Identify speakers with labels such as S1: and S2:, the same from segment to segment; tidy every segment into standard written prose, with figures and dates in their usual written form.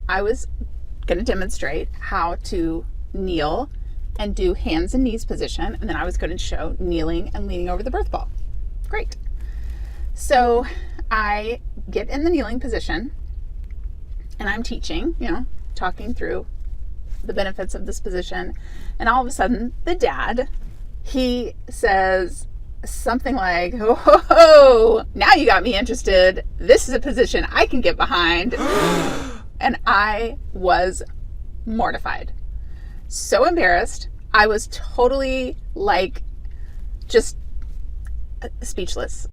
S1: I was going to demonstrate how to kneel and do hands and knees position, and then I was going to show kneeling and leaning over the birth ball. Great. So I get in the kneeling position and I'm teaching, talking through the benefits of this position. And all of a sudden, the dad, he says something like, "Oh, now you got me interested. This is a position I can get behind." And I was mortified. So embarrassed. I was totally just speechless.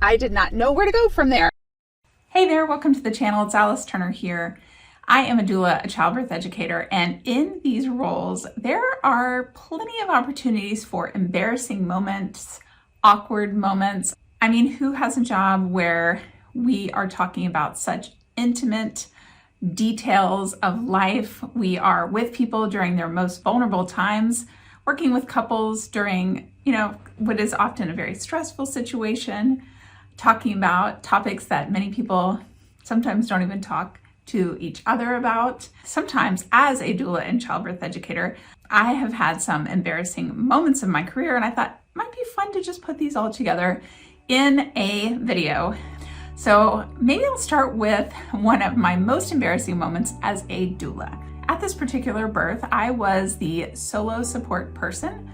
S1: I did not know where to go from there. Hey there, welcome to the channel. It's Alice Turner here. I am a doula, a childbirth educator, and in these roles, there are plenty of opportunities for embarrassing moments, awkward moments. I mean, who has a job where we are talking about such intimate details of life? We are with people during their most vulnerable times, working with couples during, what is often a very stressful situation, talking about topics that many people sometimes don't even talk to each other about. Sometimes as a doula and childbirth educator, I have had some embarrassing moments of my career, and I thought it might be fun to just put these all together in a video. So maybe I'll start with one of my most embarrassing moments as a doula. At this particular birth, I was the solo support person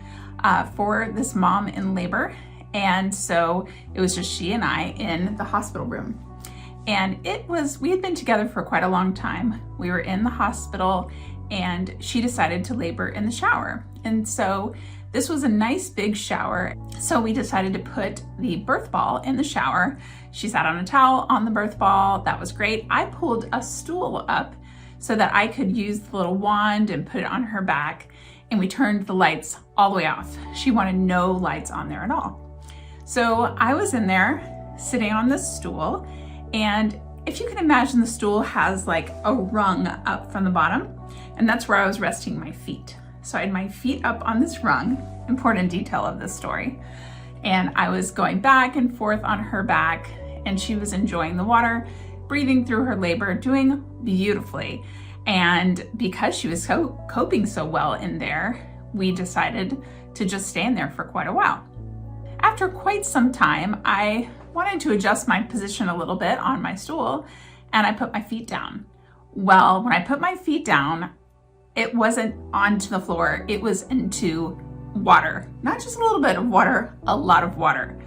S1: for this mom in labor. And so it was just she and I in the hospital room. And we had been together for quite a long time. We were in the hospital and she decided to labor in the shower. And so this was a nice big shower. So we decided to put the birth ball in the shower. She sat on a towel on the birth ball. That was great. I pulled a stool up so that I could use the little wand and put it on her back. And we turned the lights all the way off. She wanted no lights on there at all. So I was in there sitting on this stool. And if you can imagine, the stool has like a rung up from the bottom. And that's where I was resting my feet. So I had my feet up on this rung, important detail of this story. And I was going back and forth on her back, and she was enjoying the water, breathing through her labor, doing beautifully. And because she was coping so well in there, we decided to just stay in there for quite a while. After quite some time, I wanted to adjust my position a little bit on my stool, and I put my feet down. Well, when I put my feet down, it wasn't onto the floor, it was into water. Not just a little bit of water, a lot of water.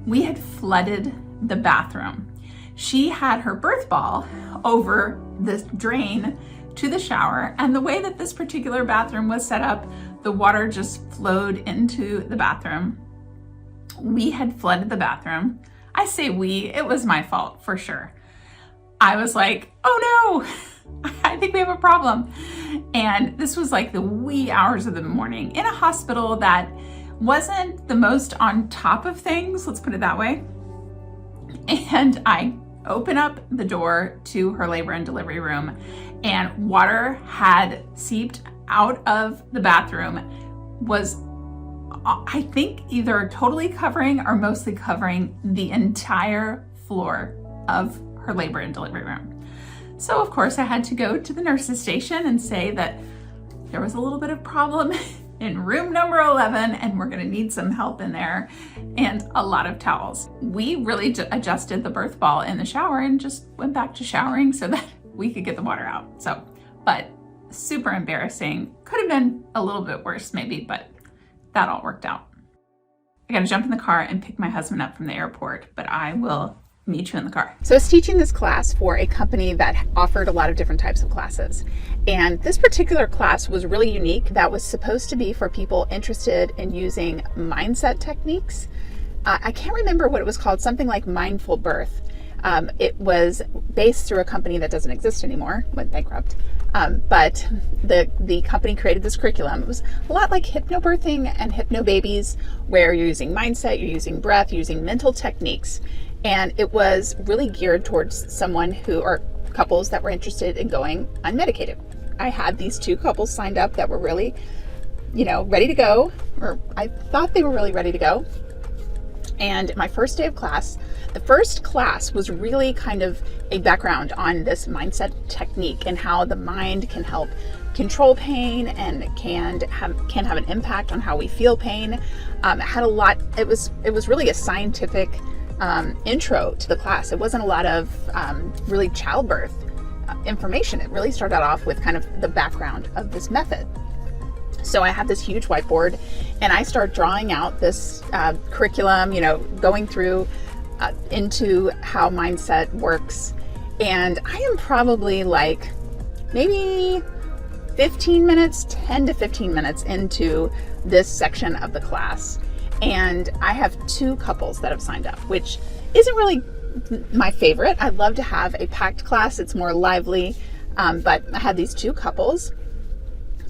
S1: We had flooded the bathroom. She had her birth ball over this drain to the shower, and the way that this particular bathroom was set up, the water just flowed into the bathroom. We had flooded the bathroom. I say we, it was my fault for sure. I was like, oh no, I think we have a problem. And this was like the wee hours of the morning in a hospital that wasn't the most on top of things, let's put it that way. And I open up the door to her labor and delivery room, and water had seeped out of the bathroom, was I think either totally covering or mostly covering the entire floor of her labor and delivery room. So of course I had to go to the nurse's station and say that there was a little bit of problem in room number 11 and we're gonna need some help in there and a lot of towels. We really adjusted the birth ball in the shower and just went back to showering so that we could get the water out. But super embarrassing. Could have been a little bit worse maybe, but that all worked out. I gotta jump in the car and pick my husband up from the airport, but I will meet you in the car. So I was teaching this class for a company that offered a lot of different types of classes. And this particular class was really unique. That was supposed to be for people interested in using mindset techniques. I can't remember what it was called, something like mindful birth. It was based through a company that doesn't exist anymore, went bankrupt. But the company created this curriculum. It was a lot like hypnobirthing and hypnobabies, where you're using mindset, you're using breath, you're using mental techniques. And it was really geared towards or couples that were interested in going unmedicated. I had these two couples signed up that were really, ready to go, or I thought they were really ready to go. And my first day of class, the first class was really kind of a background on this mindset technique and how the mind can help control pain and can have an impact on how we feel pain. It had a lot. It was really a scientific intro to the class. It wasn't a lot of really childbirth information. It really started off with kind of the background of this method. So I had this huge whiteboard and I start drawing out this curriculum, going through into how mindset works. And I am probably like maybe 10 to 15 minutes into this section of the class. And I have 2 couples that have signed up, which isn't really my favorite. I'd love to have a packed class. It's more lively. But I had these 2 couples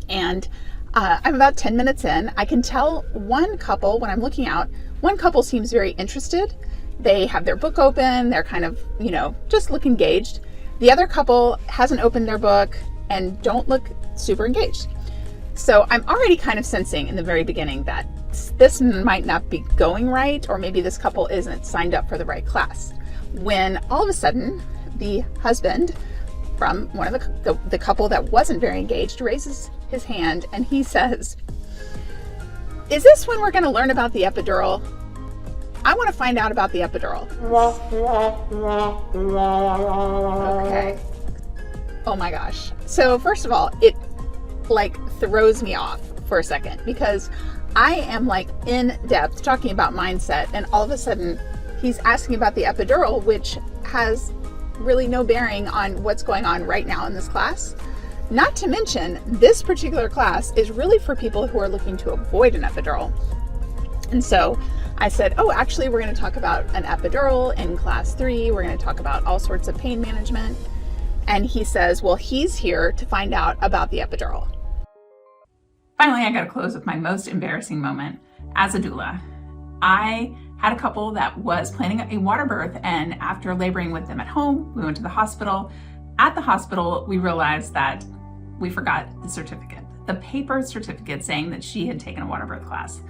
S1: and I'm about 10 minutes in. I can tell one couple, when I'm looking out, one couple seems very interested. They have their book open. They're kind of, just look engaged. The other couple hasn't opened their book and don't look super engaged. So I'm already kind of sensing in the very beginning that this might not be going right, or maybe this couple isn't signed up for the right class. When all of a sudden, the husband from one of the couple that wasn't very engaged raises his hand and he says, "Is this when we're going to learn about the epidural? I want to find out about the epidural." Okay. Oh my gosh. So first of all, it throws me off for a second because I am in depth talking about mindset and all of a sudden he's asking about the epidural, which has really no bearing on what's going on right now in this class. Not to mention, this particular class is really for people who are looking to avoid an epidural. And so I said, oh, actually, we're going to talk about an epidural in class 3. We're going to talk about all sorts of pain management. And he says, well, he's here to find out about the epidural. Finally, I got to close with my most embarrassing moment as a doula. I had a couple that was planning a water birth, and after laboring with them at home, we went to the hospital. At the hospital, we realized that we forgot the certificate, the paper certificate saying that she had taken a water birth class.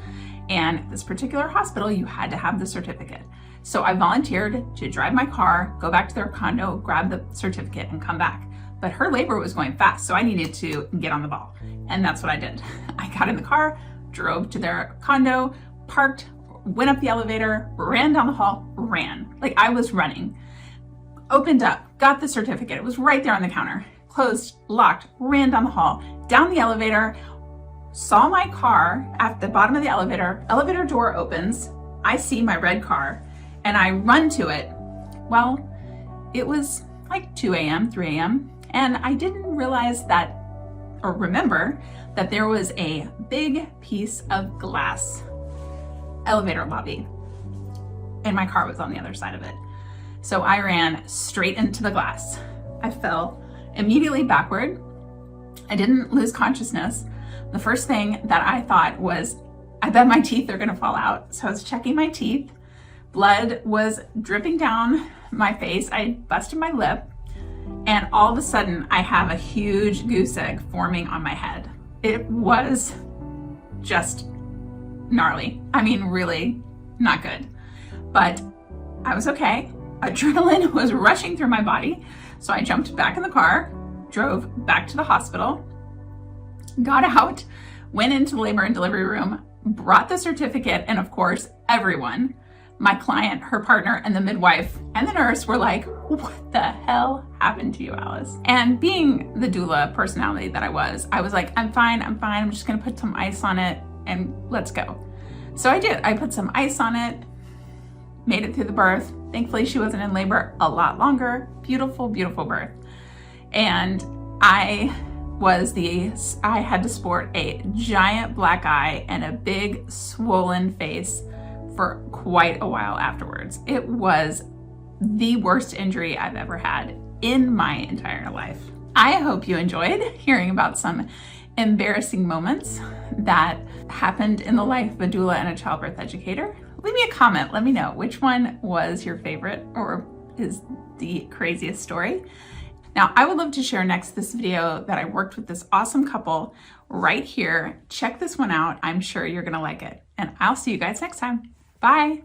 S1: And this particular hospital, you had to have the certificate. So I volunteered to drive my car, go back to their condo, grab the certificate and come back. But her labor was going fast, so I needed to get on the ball. And that's what I did. I got in the car, drove to their condo, parked, went up the elevator, ran down the hall, ran. I was running. Opened up, got the certificate. It was right there on the counter. Closed, locked, ran down the hall, down the elevator, saw my car at the bottom of the elevator door opens. I see my red car and I run to it. Well, it was 2 a.m., 3 a.m. And I didn't realize that, or remember that there was a big piece of glass elevator lobby and my car was on the other side of it. So I ran straight into the glass. I fell immediately backward. I didn't lose consciousness. The first thing that I thought was, I bet my teeth are gonna fall out. So I was checking my teeth. Blood was dripping down my face. I busted my lip. And all of a sudden I have a huge goose egg forming on my head. It was just gnarly. I mean, really not good. But I was okay. Adrenaline was rushing through my body. So I jumped back in the car, drove back to the hospital, got out, went into the labor and delivery room, brought the certificate, and of course, everyone, my client, her partner, and the midwife, and the nurse were like, what the hell happened to you, Alice? And being the doula personality that I was like, I'm fine. I'm just gonna put some ice on it and let's go. So I did. I put some ice on it, made it through the birth. Thankfully, she wasn't in labor a lot longer. Beautiful, beautiful birth. And I had to sport a giant black eye and a big swollen face for quite a while afterwards. It was the worst injury I've ever had in my entire life. I hope you enjoyed hearing about some embarrassing moments that happened in the life of a doula and a childbirth educator. Leave me a comment. Let me know which one was your favorite or is the craziest story. Now, I would love to share next this video that I worked with this awesome couple right here. Check this one out. I'm sure you're gonna like it. And I'll see you guys next time. Bye.